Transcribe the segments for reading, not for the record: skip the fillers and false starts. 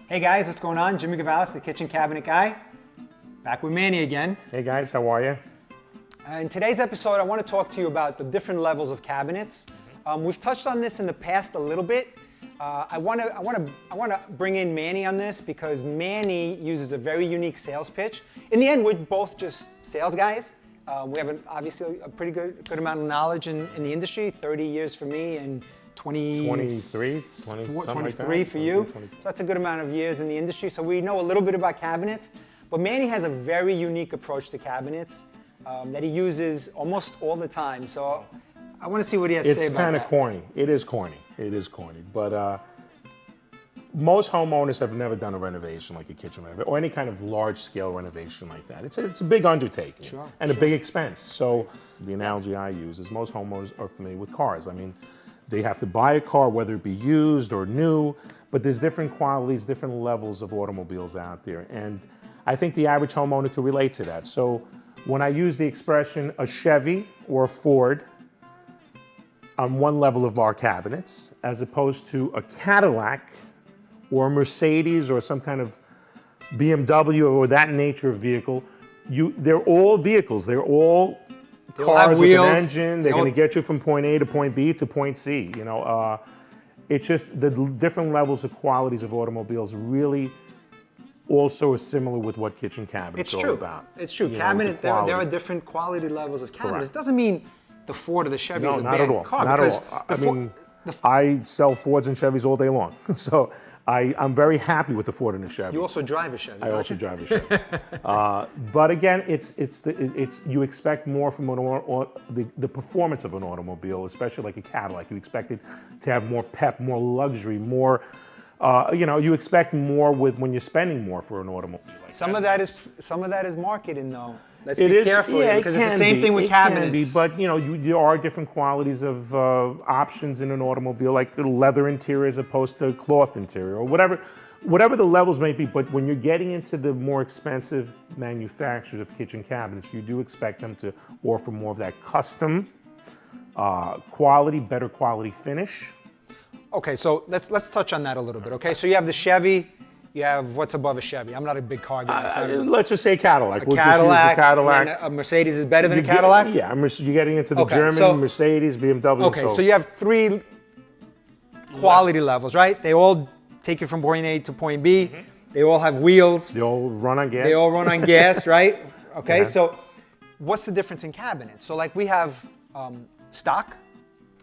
Hey guys, what's going on? Jimmy Gavalas, the kitchen cabinet guy. Back with Manny again. Hey guys, how are you? In today's episode, I want to talk to you about the different levels of cabinets. We've touched on this in the past a little bit. I want to bring in Manny on this because Manny uses a very unique sales pitch. In the end, we're both just sales guys. We have obviously a pretty good amount of knowledge in the industry. 30 years for me and 23 for you. So that's a good amount of years in the industry. So we know a little bit about cabinets. But Manny has a very unique approach to cabinets that he uses almost all the time. So I want to see what he has to say about that. It's kind of corny. It is corny. It is corny. But most homeowners have never done a renovation like a kitchen renovation or any kind of large-scale renovation like that. It's a big undertaking and a big expense. So the analogy I use is most homeowners are familiar with cars. I mean, they have to buy a car, whether it be used or new, but there's different qualities, different levels of automobiles out there. And I think the average homeowner can relate to that. So when I use the expression a Chevy or a Ford on one level of our cabinets, as opposed to a Cadillac or a Mercedes or some kind of BMW or that nature of vehicle, they're all vehicles. They're all cars with an engine. They're going to get you from point A to point B to point C. You know, it's just the different levels of qualities of automobiles really also is similar with what kitchen cabinets are all about. It's true. Cabinet, there are different quality levels of cabinets. Correct. It doesn't mean the Ford or the Chevy is a bad car. Not at all. I mean, I sell Fords and Chevys all day long. So I'm very happy with the Ford and the Chevy. You also drive a Chevy. I also drive a Chevy. But again, you expect more from the performance of an automobile, especially like a Cadillac. You expect it to have more pep, more luxury, more. You expect more when you're spending more for an automobile. Like some of that is marketing, though. Let's be careful, because it's the same thing with cabinets. But there are different qualities of options in an automobile, like a leather interior as opposed to a cloth interior, or whatever the levels may be. But when you're getting into the more expensive manufacturers of kitchen cabinets, you do expect them to offer more of that custom quality, better quality finish. Okay, so let's touch on that a little bit. Okay, so you have the Chevy. You have what's above a Chevy. I'm not a big car guy. So let's just say Cadillac. We'll just use the Cadillac. And a Mercedes is better than a Cadillac? Yeah, you're getting into the German, Mercedes, BMW. Okay, so you have three quality levels, right? They all take you from point A to point B. Mm-hmm. They all have wheels. They all run on gas. They all run on gas, right? Okay, so what's the difference in cabinets? So like we have stock,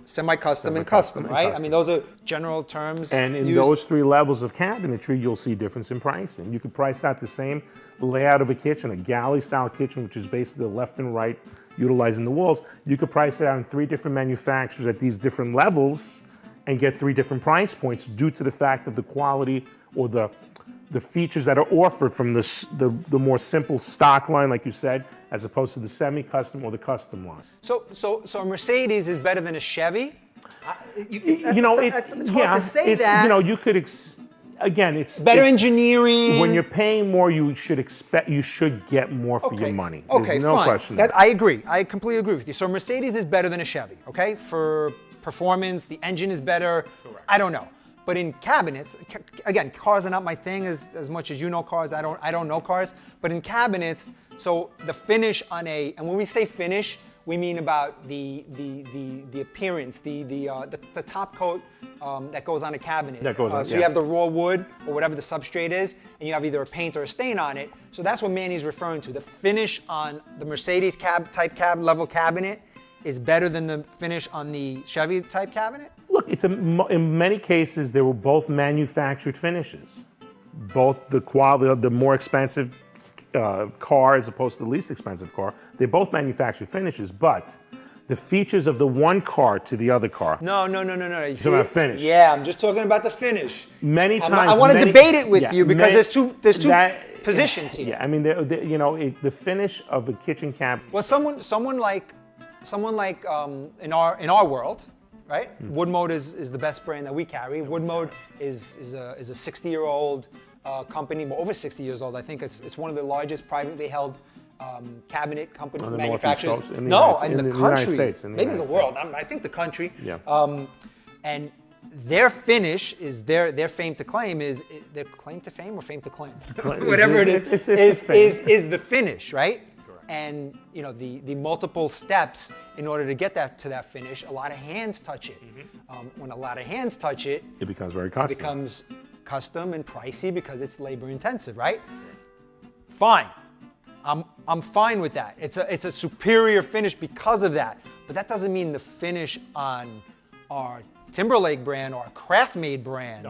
semi-custom, and custom, right? I mean, those are general terms. And in those three levels of cabinetry, you'll see difference in pricing. You could price out the same layout of a kitchen, a galley-style kitchen, which is basically the left and right, utilizing the walls. You could price it out in three different manufacturers at these different levels and get three different price points due to the fact of the quality or the features that are offered from the more simple stock line, like you said, as opposed to the semi-custom or the custom line. So a Mercedes is better than a Chevy? It's hard to say that. You could, it's better engineering. When you're paying more, you should get more for your money. There's no question. I agree. I completely agree with you. So Mercedes is better than a Chevy, okay? For performance, the engine is better. Correct. I don't know. But in cabinets, again, cars are not my thing as much as you know cars. I don't know cars. But in cabinets, so the finish on and when we say finish, we mean about the appearance, the top coat that goes on a cabinet. That goes on. So you have the raw wood or whatever the substrate is, and you have either a paint or a stain on it. So that's what Manny's referring to. The finish on the Mercedes type level cabinet is better than the finish on the Chevy type cabinet. Look, in many cases, they were both manufactured finishes. Both the quality of the more expensive car as opposed to the least expensive car, they're both manufactured finishes, but the features of the one car to the other car. No. You're talking about finish. Yeah, I'm just talking about the finish. Many times. I want to debate it with you because there's two positions here. Yeah, I mean, the finish of a kitchen cabinet. Well, someone like in our world, right? Wood Mode is the best brand that we carry. Wood Mode is a 60-year-old company, over 60 years old. I think it's one of the largest privately held cabinet company manufacturers. In the United States. Maybe the world. I think the country. Yeah. And their finish is their fame to claim is their claim to fame or fame to claim, whatever it is, is the finish, right? Correct. And you know the multiple steps in order to get to that finish. A lot of hands touch it. When a lot of hands touch it, it becomes very custom. It becomes custom and pricey because it's labor intensive, right? Fine. I'm fine with that. It's a superior finish because of that. But that doesn't mean the finish on our Timberlake brand or our Craft-Made brand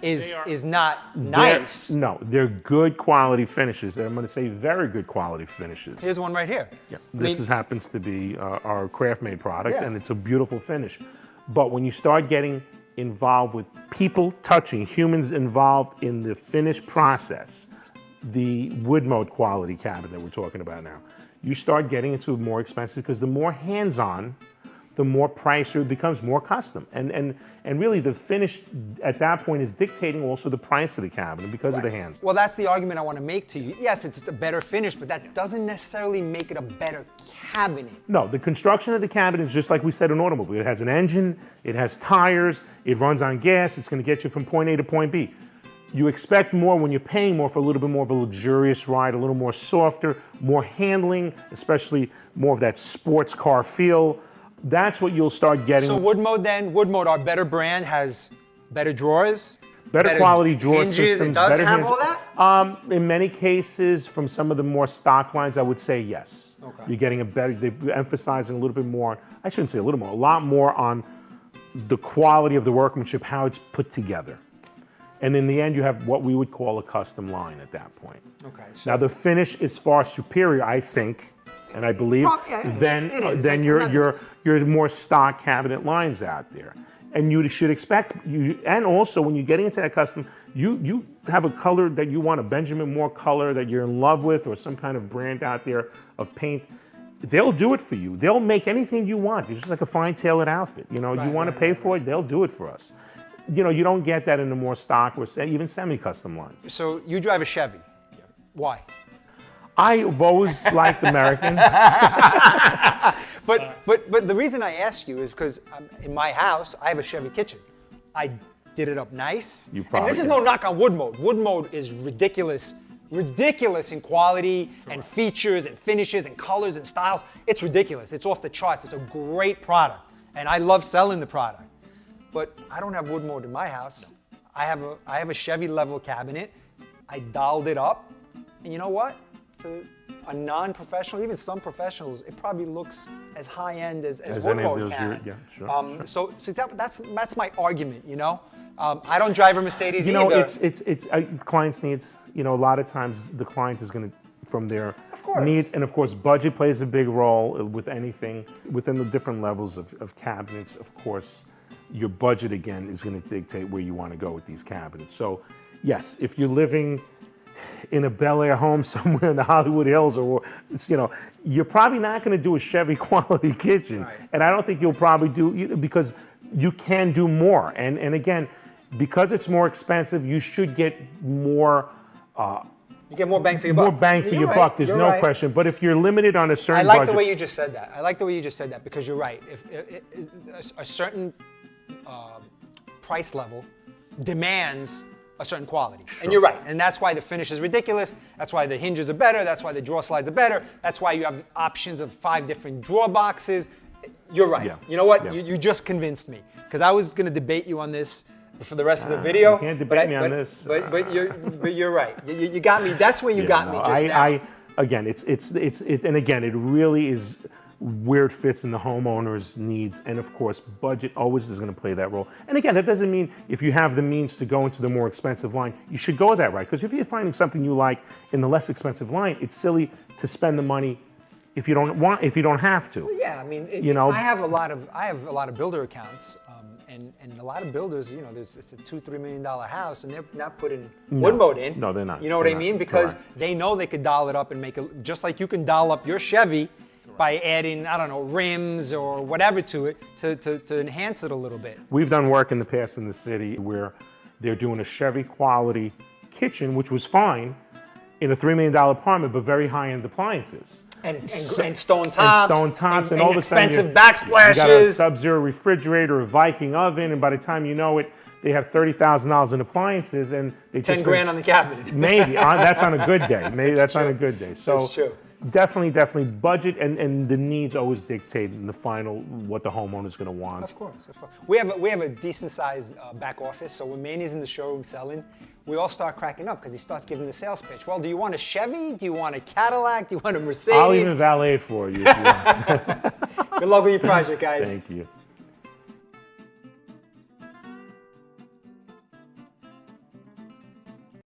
is not nice. They're good quality finishes. And I'm going to say very good quality finishes. Here's one right here. Yeah. This happens to be our Craft-Made product, and it's a beautiful finish. But when you start getting involved with people touching, humans involved in the finish process, the wood mode quality cabinet that we're talking about now, you start getting into more expensive because the more hands-on, the more pricier it becomes, more custom. And really the finish at that point is dictating also the price of the cabinet because of the hands. Well, that's the argument I want to make to you. Yes, it's a better finish, but that doesn't necessarily make it a better cabinet. No, the construction of the cabinet is just like we said in automobile. It has an engine, it has tires, it runs on gas, it's going to get you from point A to point B. You expect more when you're paying more for a little bit more of a luxurious ride, a little more softer, more handling, especially more of that sports car feel. That's what you'll start getting. So Wood Mode, our better brand, has better drawers, better quality drawer hinges. systems. It does better have hinges. all that? In many cases, from some of the more stock lines, I would say yes. Okay. You're getting they're emphasizing a little bit more, I shouldn't say a little more, a lot more on the quality of the workmanship, how it's put together. And in the end, you have what we would call a custom line at that point. Okay. So Now the finish is far superior, I think, and I believe, than your more stock cabinet lines out there. And you should expect, and also when you're getting into that custom, you have a color that you want, a Benjamin Moore color that you're in love with, or some kind of brand out there of paint. They'll do it for you. They'll make anything you want. It's just like a fine tailored outfit. You know, you want to pay for it, they'll do it for us. You know, you don't get that in the more stock or even semi-custom lines. So you drive a Chevy. Why? I've always liked American. But the reason I ask you is because in my house, I have a Chevy kitchen. I did it up nice. And this is no knock on Wood Mode. Wood Mode is ridiculous in quality and features and finishes and colors and styles. It's ridiculous. It's off the charts. It's a great product. And I love selling the product. But I don't have Wood Mode in my house. I have a Chevy level cabinet. I dialed it up. And you know what? To a non-professional, even some professionals, it probably looks as high-end as Wood Mode can. Yeah, sure. So that's my argument, you know? I don't drive a Mercedes either. You know, either. it's client's needs. You know, a lot of times the client is going to, from their needs, and of course budget plays a big role with anything. Within the different levels of cabinets, of course, your budget again is going to dictate where you want to go with these cabinets. So yes, if you're living in a Bel Air home somewhere in the Hollywood Hills, or you know, you're probably not going to do a Chevy quality kitchen, and I don't think you'll probably do, because you can do more. And again, because it's more expensive, you should get more. You get more bang for your buck. More bang for your buck. There's no question. But if you're limited on a certain budget, budget, the way you just said that. I like the way you just said that because you're right. If a certain price level demands a certain quality. Sure. And you're right. And that's why the finish is ridiculous. That's why the hinges are better. That's why the drawer slides are better. That's why you have options of 5 different drawer boxes. You're right. Yeah. You know what? Yeah. You just convinced me. Because I was going to debate you on this for the rest of the video. You can't debate me on this. But you're right. You got me. That's where you got me just now. Again, and again, it really is where it fits in the homeowner's needs, and of course, budget always is going to play that role. And again, that doesn't mean if you have the means to go into the more expensive line, you should go that route. Because if you're finding something you like in the less expensive line, it's silly to spend the money if you don't have to. Well, yeah, I mean, I have a lot of builder accounts, and a lot of builders, you know, it's a $2-3 million house, and they're not putting Wood Mode in. No, they're not. You know what I mean? Because they know they could doll it up and make it just like you can doll up your Chevy by adding, I don't know, rims or whatever to it to enhance it a little bit. We've done work in the past in the city where they're doing a Chevy quality kitchen, which was fine, in a $3 million apartment, but very high-end appliances. and stone tops. And stone tops, and all of a sudden expensive you got a backsplashes. Sub-Zero refrigerator, a Viking oven, and by the time you know it, they have $30,000 in appliances, and they 10 grand on the cabinet. Maybe that's on a good day. Maybe that's on a good day. So That's true. definitely budget and the needs always dictate in the final what the homeowner's going to want. Of course. We have a decent sized back office, so when Manny's in the showroom selling, we all start cracking up because he starts giving the sales pitch. Well, do you want a Chevy? Do you want a Cadillac? Do you want a Mercedes? I'll even valet it for you if you want. Good luck with your project, guys. Thank you.